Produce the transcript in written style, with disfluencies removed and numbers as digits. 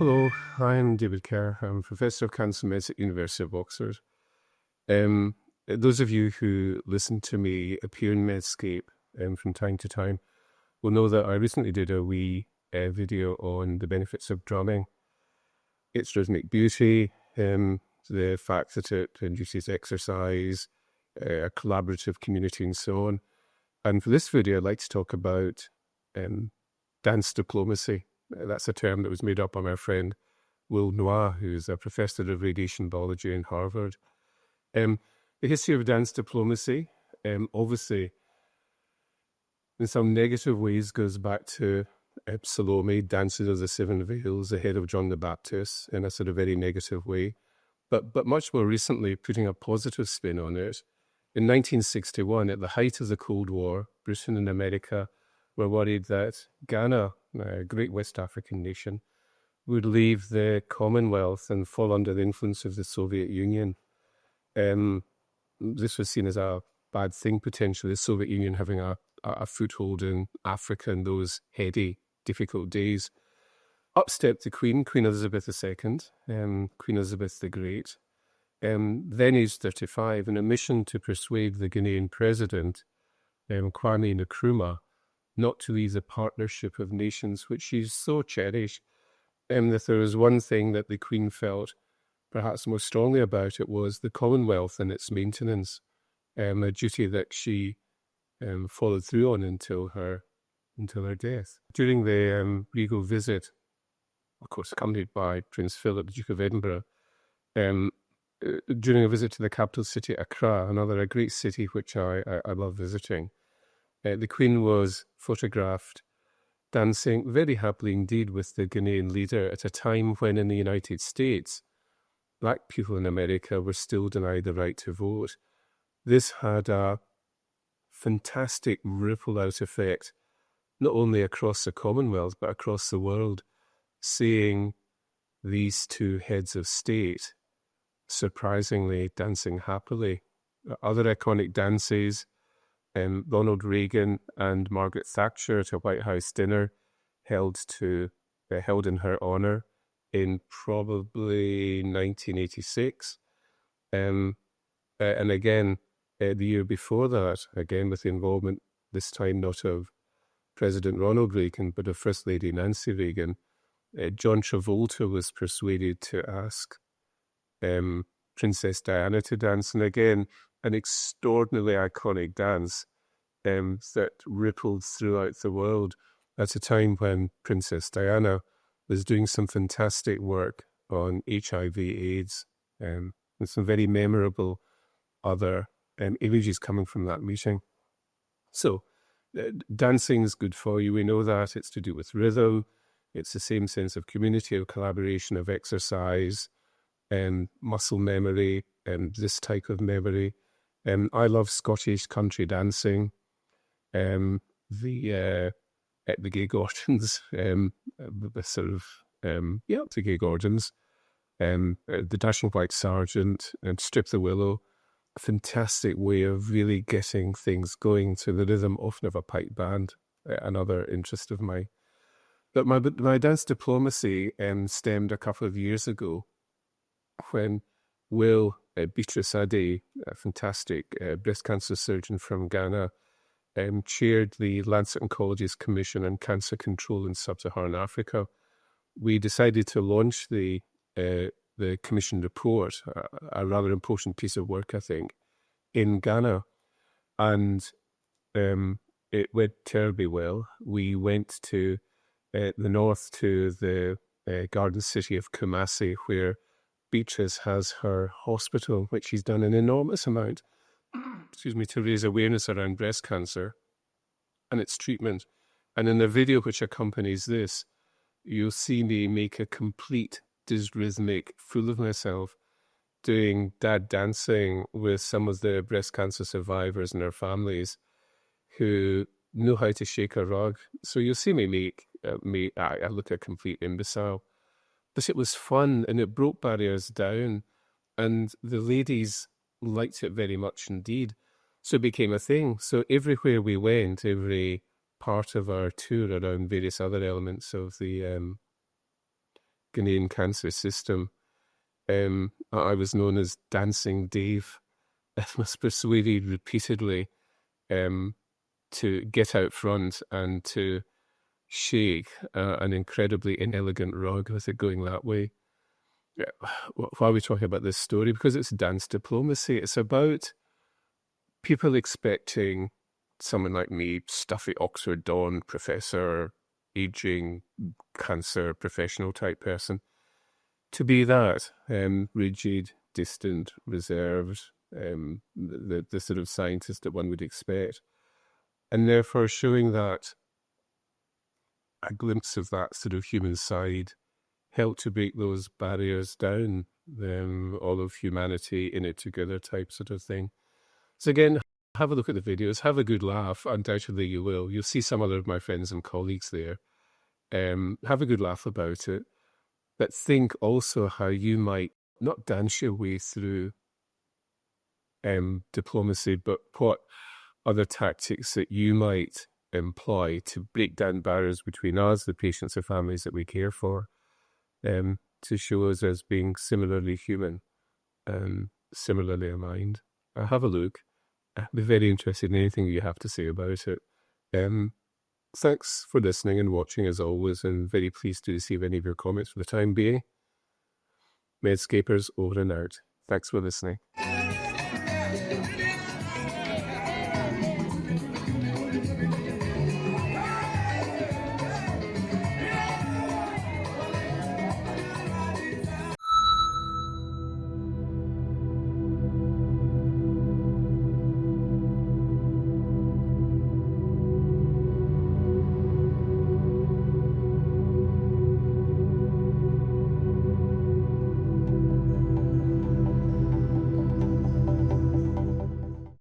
Hello, I'm David Kerr. I'm Professor of Cancer Medicine at the University of Oxford. Those of you who listen to me appear in Medscape from time to time will know that I recently did a wee video on the benefits of drumming, its rhythmic beauty, the fact that it induces exercise, a collaborative community and so on. And for this video, I'd like to talk about dance diplomacy. That's a term that was made up by my friend Will Noir, who's a professor of radiation biology in Harvard. The history of dance diplomacy, obviously, in some negative ways, goes back to Salome, Dances of the Seven Veils, the head of John the Baptist, in a sort of very negative way. But much more recently, putting a positive spin on it, in 1961, at the height of the Cold War, Britain and America were worried that Ghana, a great West African nation, would leave the Commonwealth and fall under the influence of the Soviet Union. This was seen as a bad thing, potentially, the Soviet Union having a foothold in Africa in those heady, difficult days. Up stepped the Queen Elizabeth II, Queen Elizabeth the Great, then aged 35, in a mission to persuade the Ghanaian president, Kwame Nkrumah, not to leave the partnership of nations which she so cherished. That there was one thing that the Queen felt perhaps more strongly about it was the Commonwealth and its maintenance, a duty that she followed through on until her death. During the regal visit, of course accompanied by Prince Philip, Duke of Edinburgh, during a visit to the capital city, Accra, a great city which I love visiting, the Queen was photographed dancing very happily indeed with the Ghanaian leader at a time when in the United States, black people in America were still denied the right to vote. This had a fantastic ripple-out effect, not only across the Commonwealth, but across the world, seeing these two heads of state surprisingly dancing happily. Other iconic dances, Ronald Reagan and Margaret Thatcher at a White House dinner held in her honor in probably 1986. And again, the year before that, again with the involvement, this time not of President Ronald Reagan, but of First Lady Nancy Reagan, John Travolta was persuaded to ask Princess Diana to dance. And again, an extraordinarily iconic dance that rippled throughout the world at a time when Princess Diana was doing some fantastic work on HIV/AIDS, and some very memorable other images coming from that meeting. So, dancing is good for you. We know that. It's to do with rhythm. It's the same sense of community, of collaboration, of exercise, muscle memory, and this type of memory. I love Scottish country dancing, the Gay Gordons, the sort of, the Gay Gordons, the Dashing White Sergeant, and Strip the Willow. A fantastic way of really getting things going to the rhythm, often of a pipe band, another interest of mine. But my dance diplomacy stemmed a couple of years ago when Will Beatrice Ade, a fantastic breast cancer surgeon from Ghana, chaired the Lancet Oncologist Commission on Cancer Control in Sub-Saharan Africa. We decided to launch the commission report, a rather important piece of work, I think, in Ghana. And it went terribly well. We went to the north to the garden city of Kumasi, where Beatrice has her hospital, which she's done an enormous amount, to raise awareness around breast cancer and its treatment. And in the video which accompanies this, you'll see me make a complete dysrhythmic fool of myself doing dad dancing with some of the breast cancer survivors and their families who know how to shake a rug. So you'll see me I look a complete imbecile. But it was fun and it broke barriers down, and the ladies liked it very much indeed. So it became a thing. So everywhere we went, every part of our tour around various other elements of the Ghanaian cancer system, I was known as Dancing Dave. I was persuaded repeatedly to get out front and to shake an incredibly inelegant rug with it going that way. Why are we talking about this story? Because it's dance diplomacy. It's about people expecting someone like me, stuffy Oxford Don professor, aging cancer professional type person, to be that rigid, distant, reserved, the sort of scientist that one would expect. And therefore showing that a glimpse of that sort of human side helped to break those barriers down, all of humanity in it together type sort of thing. So again, have a look at the videos, have a good laugh. Undoubtedly you will. You'll see some other of my friends and colleagues there. Have a good laugh about it. But think also how you might not dance your way through diplomacy, but what other tactics that you might employ to break down barriers between us, the patients or families that we care for, to show us as being similarly human, similarly aligned. Have a look. I'd be very interested in anything you have to say about it. Thanks for listening and watching as always, and very pleased to receive any of your comments for the time being. Medscapers over and out. Thanks for listening.